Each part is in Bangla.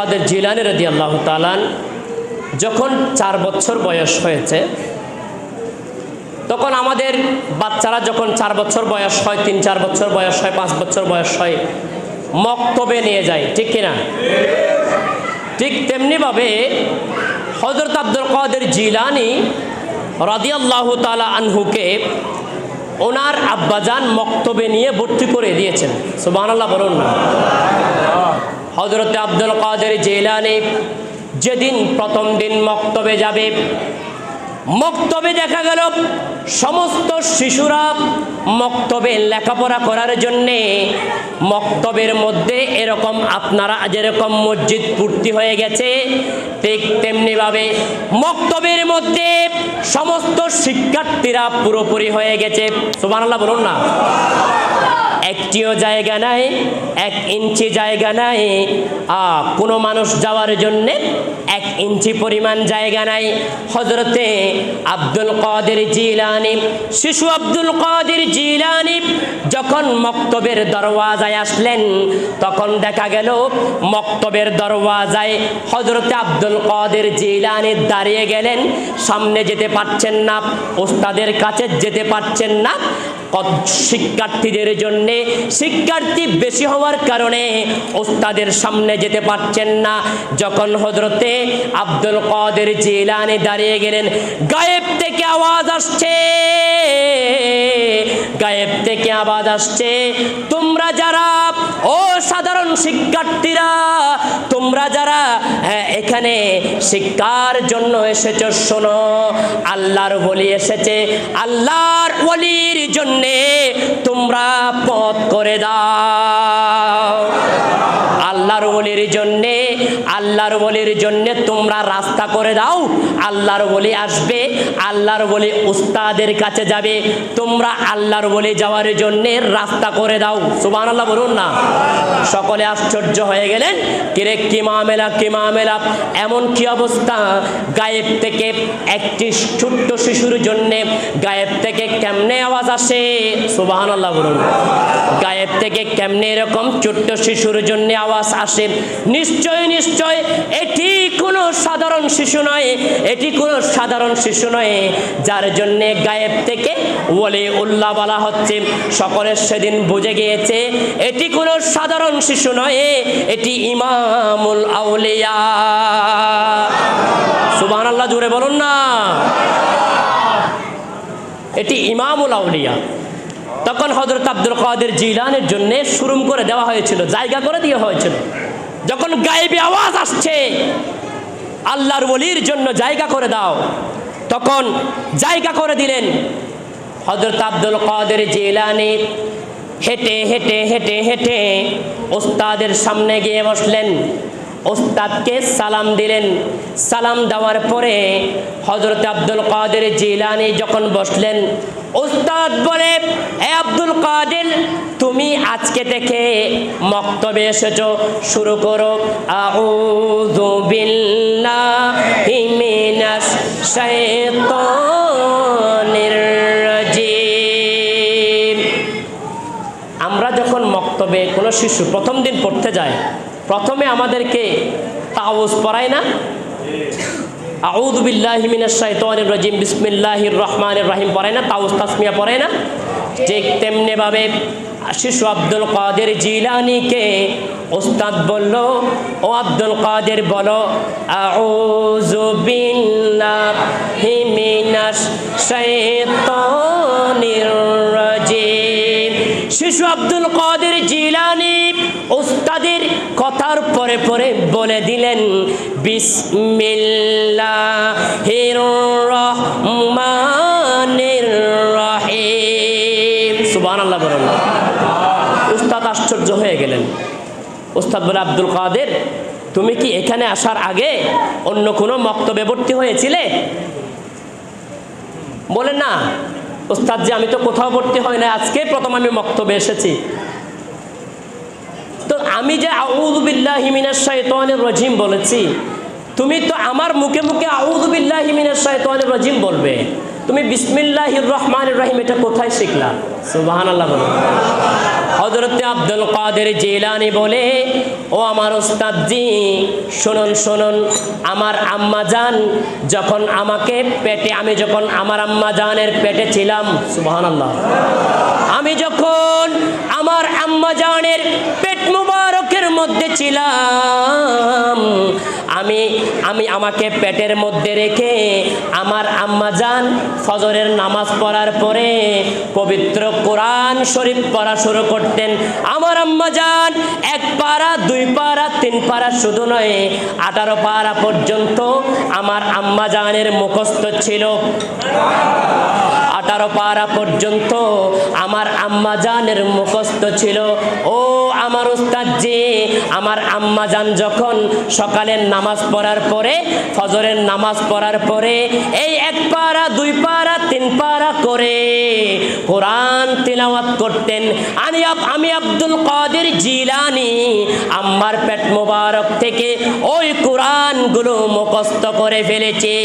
কাদের জিলানী রাদিয়াল্লাহু তাআলা যখন 4 বছর বয়স হয়েছে, তখন আমাদের বাচ্চারা যখন 4 বছর বয়স হয়, 3-4 বছর বয়স হয়, 5 বছর বয়স হয়, মক্তবে নিয়ে যায়, ঠিক কিনা? ঠিক তেমনিভাবে হযরত আব্দুল কাদের জিলানী রাদিয়াল্লাহু তাআলা আনহুকে ওনার আব্বাজান মক্তবে নিয়ে ভর্তি করে দিয়েছেন। সুবহানাল্লাহ বলুন না। হযরত আব্দুল কাদের জিলানী যেদিন প্রথম দিন মক্তবে যাবে, মক্তবে দেখা গেল সমস্ত শিশুরা মক্তবে লেখাপড়া করার জন্যে মক্তবের মধ্যে এরকম আপনারা যেরকম মসজিদ পূর্তি হয়ে গেছে, ঠিক তেমনিভাবে মক্তবের মধ্যে সমস্ত শিক্ষার্থীরা পুরোপুরি হয়ে গেছে। সুবহানাল্লাহ বলুন না। একটিও জায়গা নাই, 1 ইঞ্চি জায়গা নাই, কোনো মানুষ যাওয়ার জন্যে 1 ইঞ্চি পরিমাণ জায়গা নাই। হযরতে আব্দুল কাদের জিলানী, শিশু আব্দুল কাদের জিলানী যখন মক্তবের দরওয়াজায় আসলেন, তখন দেখা গেল মক্তবের দরওয়াজায় হযরতে আব্দুল কাদের জিলানী দাঁড়িয়ে গেলেন। সামনে যেতে পারছেন না, ওস্তাদের কাছে যেতে পারছেন না। শিক্ষার্থীদের জন্য শিক্ষার্থী বেশি হওয়ার কারণে ওস্তাদের সামনে যেতে পারছেন না। যখন হযরতে আব্দুল কাদের জিলানী দাঁড়িয়ে গেলেন, গায়েব থেকে আওয়াজ আসছে, গায়েব থেকে আওয়াজ আসছে, তোমরা যারা ও সাধারণ শিক্ষার্থীরা, তোমরা যারা এখানে শিক্ষার জন্য এসেছো, শোনো, আল্লাহর ওলি এসেছে, আল্লাহর ওলির জন্য তোমরা পথ করে দাও। আল্লাহর ওলির জন্য, আল্লাহর ওলির জন্য তোমরা রাস্তা করে দাও। আল্লাহর ওলি আসবে, আল্লাহর ওলি উস্তাদের কাছে যাবে, তোমরা আল্লাহর ওলি যাওয়ার জন্য রাস্তা করে দাও। সুবহানাল্লাহ বলুন না। সকলে আশ্চর্য হয়ে গেলেন, কিরে কি মামেলা, কি মামেলা, এমন কি অবস্থা? গায়েব থেকে একটি ছোট্ট শিশুর জন্য গায়েব থেকে কেমনে আওয়াজ আসে? সুবহানাল্লাহ বলুন। গায়েব থেকে কেমনে এরকম ছোট্ট শিশুর জন্য আওয়াজ আসে? নিশ্চয় নিশ্চয় এটি কোনো সাধারণ শিশু নয়, এটি কোনো সাধারণ শিশু নয় যার জন্য গায়েব থেকে ওলি উল্লাহ বলা হচ্ছে। সকলে সেদিন বুঝে গিয়েছে এটি কোনো সাধারণ শিশু নয়, এটি ইমামুল আউলিয়া। সুবহানাল্লাহ জোরে বলুন না। এটি ইমামুল আউলিয়া। তখন হযরত আব্দুল কাদের জিলানীর জন্য শুরুম করে দেওয়া হয়েছিল, জায়গা করে দেওয়া হয়েছিল। যখন গায়েবে আওয়াজ আসছে আল্লাহর ওলির জন্য জায়গা করে দাও, তখন জায়গা করে দিলেন। হযরত আব্দুল কাদের জিলানী হেঁটে হেঁটে হেঁটে হেঁটে ওস্তাদের সামনে গিয়ে বসলেন, ওস্তাদকে সালাম দিলেন। সালাম দেওয়ার পরে হযরত আব্দুল কাদের জিলানী যখন বসলেন, ওস্তাদ বলে, হে আব্দুল কাদের, তুমি আজকে থেকে মক্তবে এসেছো, শুরু করো। আউযু বিল্লাহি মিনাশ শাইতানির রাজিম। আমরা যখন মক্তবে কোনো শিশু প্রথম দিন পড়তে যায়, প্রথমে আমাদেরকে তাওয়াজ পড়ায় না? আউযু বিল্লাহি মিনাশ শাইতানির রাজিম বিসমিল্লাহির রহমানির রহিম পড়ায় না? তাওয়াজ তাসমিয়া পড়ায় না? ঠিক তেমনি ভাবে শিশু আব্দুল কাদের জিলানীকে ওস্তাদ বলল, ও আব্দুল কাদের বলো, আউযু বিল্লাহি মিনাশ শাইতানির রাজিম। শিশু আব্দুল কাদের জিলানী ওস্তাদের কথার পরে পরে বলে দিলেন, বিসমিল্লাহির রহমানির রহিম। সুবহানাল্লাহ বলুন। উস্তাদ আশ্চর্য হয়ে গেলেন। উস্তাদ বলে, আব্দুল কাদের, তুমি কি এখানে আসার আগে অন্য কোনো মক্তবে ভর্তি হয়েছিলে? বলে, না উস্তাদ জি, আমি তো কোথাও ভর্তি হই না, আজকে প্রথম আমি মক্তবে এসেছি। তো আমি যে আউযু বিল্লাহি মিনাশ শাইতানির রাজিম বলেছি, তুমি তো আমার মুখে মুখে আউযু বিল্লাহি মিনাশ শাইতানির রাজিম বলবে, তুমি বিসমিল্লাহির রহমানির রহিম এটা কোথায় শিখলা? সুবহানাল্লাহ বলুন। হযরতে আব্দুল কাদের জিলানী বলে, ও আমার উস্তাদজি শুনুন শুনুন, আমার আম্মা জান যখন আমাকে পেটে, আমি যখন আমার আম্মা জানের পেটে ছিলাম, সুবহানাল্লাহ, আমি যখন আমার আম্মা জানের পেট মুবারকের মধ্যে ছিলাম, আমি আমাকে পেটের মধ্যে রেখে আমার আম্মা জান ফজরের নামাজ পড়ার পরে পবিত্র কোরআন শরীফ পড়া শুরু করতেন। আমার আম্মা জান 1 পারা 2 পারা 3 পারা শুধু নয়, 18 পারা পর্যন্ত আমার আম্মা জানের মুখস্থ ছিল। 18 পারা পর্যন্ত আমার আম্মা জানের মুখস্থ ছিল। ও আমার উস্তাদজি, আমার আম্মা জান যখন সকালের নামাজ পড়ার পরে, ফজরের নামাজ পড়ার পরে এই 1 পারা 2 পারা 3 পারা করে কোরআন তিলাওয়াত করতেন। আমি আব্দুল কাদের জিলানী আম্মার পেট মোবারক থেকে ওই কোরআনগুলো মুখস্থ করে ফেলেছি।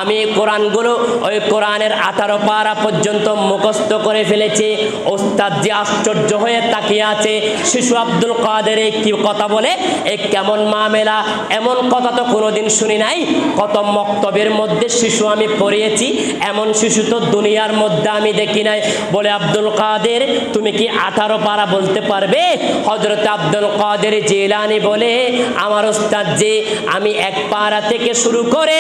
আমি কোরআনগুলো, ওই কোরআনের 18 পারা পর্যন্ত মুখস্থ করে ফেলেছি। ওস্তাদজি আশ্চর্য হয়ে তাকিয়ে আছে, শিশু আব্দুল কাদের কি কথা বলে, এ কেমন মামেলা, এমন কথা তো কোনোদিন শুনি নাই। কত মক্তবের মধ্যে শিশু আমি পড়িয়েছি, এমন শিশু তো দুনিয়ার মধ্যে আমি দেখি নাই। বলে, আব্দুল কাদের তুমি কি 18 পারা বলতে পারবে? হযরত আব্দুল কাদের জিলানী বলে, আমার ওস্তাদজি আমি 1 পারা থেকে শুরু করে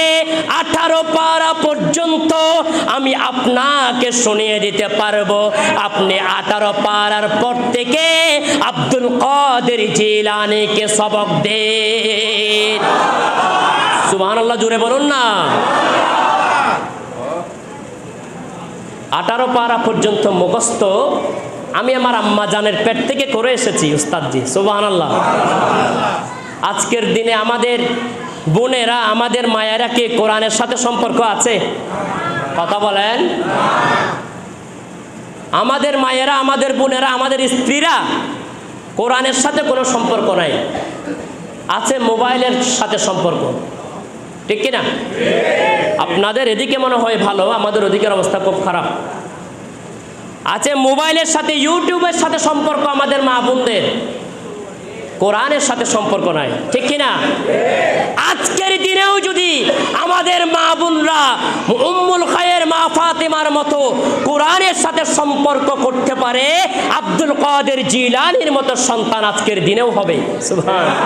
18 পারা পর্যন্ত আমি আপনাকে শুনিয়ে দিতে পারবো। আপনি 18 পারার পর থেকে আব্দুল কাদের জিলানীকে সবক দেন। সুবহানাল্লাহ, জোরে বলুন না। 18 পারা পর্যন্ত মুখস্থ আমি আমার আম্মা জানের পেট থেকে করে এসেছি উস্তাদজি। সুবহানাল্লাহ। আজকের দিনে আমাদের বোনেরা, আমাদের মায়েরা কি কোরআনের সাথে সম্পর্ক আছে? কথা বলেন। আমাদের মায়েরা, আমাদের বোনেরা, আমাদের স্ত্রীরা কোরআনের সাথে কোনো সম্পর্ক নাই, আছে মোবাইলের সাথে সম্পর্ক, ঠিক কিনা? আপনাদের এদিকে মনে হয় ভালো, আমাদের ওদিকের অবস্থা খুব খারাপ। আছে মোবাইলের সাথে, ইউটিউবের সাথে সম্পর্ক আমাদের মা বোনদের, কোরআনের সাথে সম্পর্ক নাই, ঠিক কিনা? আজকের দিনেও যদি আমাদের মা বোনরা উম্মুল খায়ের মা ফাতেমার মতো কোরআনের সাথে সম্পর্ক করতে পারে, আব্দুল কাদের জিলানীর মতো সন্তান আজকের দিনেও হবে। সুবহানাল্লাহ।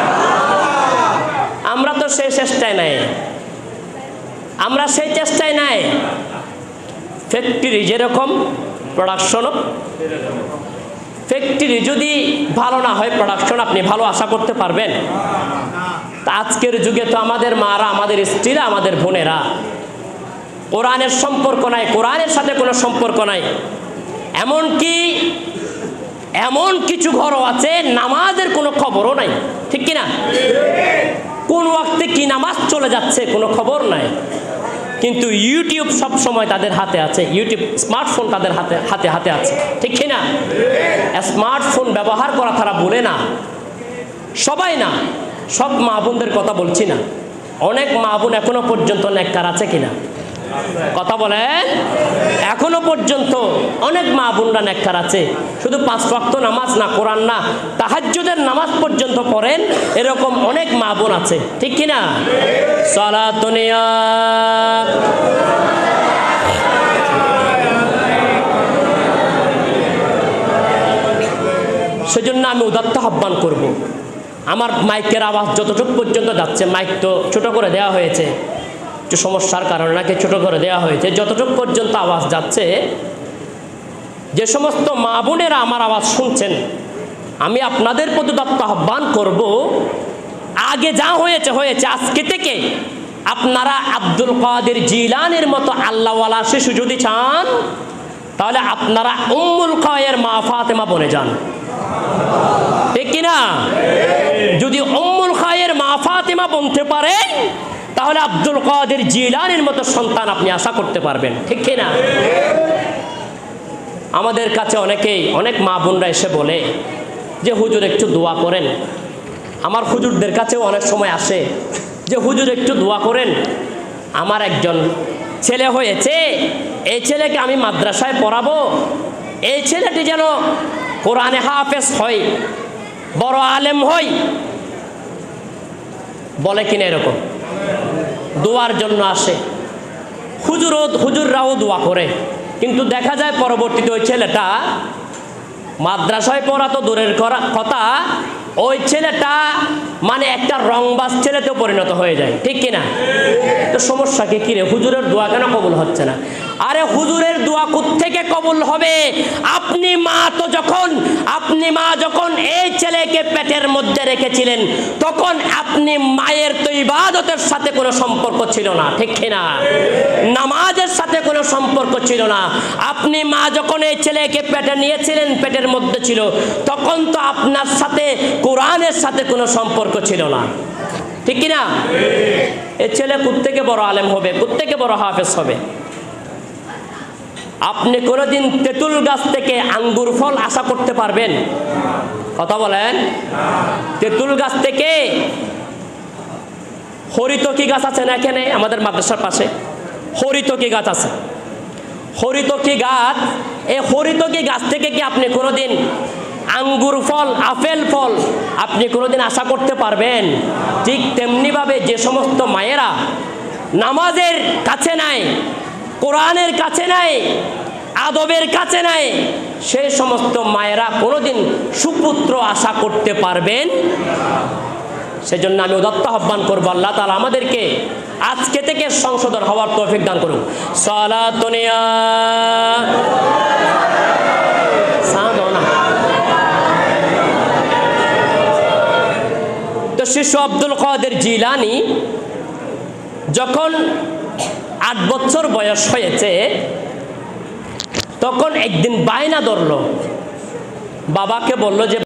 আমরা তো সেই চেষ্টায় নাই, আমরা সেই চেষ্টায় নাই। ফ্যাক্টরি যেরকম প্রোডাকশনও, ফ্যাক্টরি যদি ভালো না হয় প্রোডাকশন আপনি ভালো আশা করতে পারবেন? তা আজকের যুগে তো আমাদের মারা, আমাদের স্ত্রীরা, আমাদের বোনেরা কোরআনের সম্পর্ক নাই, কোরআনের সাথে কোনো সম্পর্ক নাই। এমনকি এমন কিছু ঘরও আছে নামাজের কোনো খবরও নাই, ঠিক কিনা? কোন ওয়াক্তে কি নামাজ চলে যাচ্ছে কোনো খবর নাই। কিন্তু ইউটিউব সব সময় তাদের হাতে আছে, ইউটিউব, স্মার্টফোন তাদের হাতে হাতে আছে, ঠিক কিনা? স্মার্টফোন ব্যবহার করা তারা বলে না, সবাই না, সব মা বোনদের কথা বলছি না। অনেক মা বোন এখনো পর্যন্ত নেককার আছে কিনা? কথা বলেন। এখনো পর্যন্ত অনেক মা বোনরা নেককার আছে, শুধু 5 ওয়াক্ত নামাজ না, কোরআন না, তাহাজ্জুদের নামাজ পর্যন্ত পড়েন, এরকম অনেক মা বোন আছে, ঠিক কিনা? সালাতুনিয়া সেজন্য আমি উদাত্ত আহ্বান করব, আমার মাইকের আওয়াজ যতটুকু পর্যন্ত যাচ্ছে, মাইক তো ছোট করে দেওয়া হয়েছে, একটু সমস্যার কারণে নাকি ছোট করে দেওয়া হয়েছে, যতটুকু পর্যন্ত আওয়াজ যাচ্ছে, যে সমস্ত মা বোনেরা আমার আওয়াজ শুনছেন, আমি আপনাদের প্রতি উদাত্ত আহ্বান করব, আগে যা হয়েছে হয়েছে, আজকে থেকে আপনারা আব্দুল কাদের জিলানীর মতো আল্লাহওয়ালা শিশু যদি চান, তাহলে আপনারা উম্মুল খায়ের মা ফাতেমা বনে যান, ঠিক কিনা? যদি উম্মুল খায়ের মা ফাতেমা বনতে পারেন, তাহলে আব্দুল কাদের জিলানীর মতো সন্তান আপনি আশা করতে পারবেন, ঠিক কিনা? আমাদের কাছে অনেক মা বোনরা এসে বলে যে হুজুর একটু দোয়া করেন। আমার হুজুরদের কাছেও অনেক সময় আসে যে হুজুর একটু দোয়া করেন, আমার একজন ছেলে হয়েছে, এই ছেলেকে আমি মাদ্রাসায় পড়াবো, এই ছেলেটি যেন কোরআনে হাফেজ হয়, বড় আলেম হয়, বলে কিনা এরকম? দোয়ার জন্য আসে, হুজুররাও দোয়া করে, কিন্তু দেখা যায় পরবর্তীতে ওই ছেলেটা মাদ্রাসায় পড়া তো দূরের কথা, ওই ছেলেটা মানে একটা রংবাজ ছেলেতেও পরিণত হয়ে যায়, ঠিক কিনা? তো সমস্যা কি রে, হুজুরের দোয়া কেন কবুল হচ্ছে না? আরে হুজুরের দোয়া কোত্থেকে কবুল হবে? আপনি মা যখন এই ছেলেকে পেটের মধ্যে রেখেছিলেন, তখন আপনি মায়ের তো ইবাদতের সাথে কোনো সম্পর্ক ছিল না, ঠিক কিনা? নামাজের সাথে কোনো সম্পর্ক ছিল না। আপনি মা যখন এই ছেলেকে পেটে নিয়েছিলেন, পেটের মধ্যে ছিল, তখন তো আপনার সাথে কোরআনের সাথে কোনো সম্পর্ক ছিল না, ঠিক কিনা? এই ছেলে কোত্থেকে বড় আলেম হবে, কোত্থেকে বড় হাফেজ হবে? আপনি কোনোদিন তেঁতুল গাছ থেকে আঙ্গুর ফল আশা করতে পারবেন? কথা বলেন। তেঁতুল গাছ থেকে হরিতকি গাছ আছে না এখানে আমাদের মাদ্রাসার পাশে? হরিতকি গাছ আছে। হরিতকি গাছ, এই হরিতকি গাছ থেকে কি আপনি কোনোদিন আঙ্গুর ফল, আপেল ফল আপনি কোনোদিন আশা করতে পারবেন? ঠিক তেমনিভাবে যে সমস্ত মায়েরা নামাজের কাছে নাই, কোরআনের কাছে নাই, আদবের কাছে নাই, সেই সমস্ত মায়েরা কোনোদিন সুপুত্র আশা করতে পারবেন? সেজন্য আমি উদাত্ত আহ্বান করবো, আল্লাহ তাআলা আমাদেরকে আজকে থেকে সংশোধন হওয়ার তৌফিক দান করুন। সালাতুনিয়া তো শিশু আব্দুল কাদের জিলানী যখন 8 বছর বয়স হয়েছে, তখন একদিন বায়না ধরলো, বাবাকে বলল যে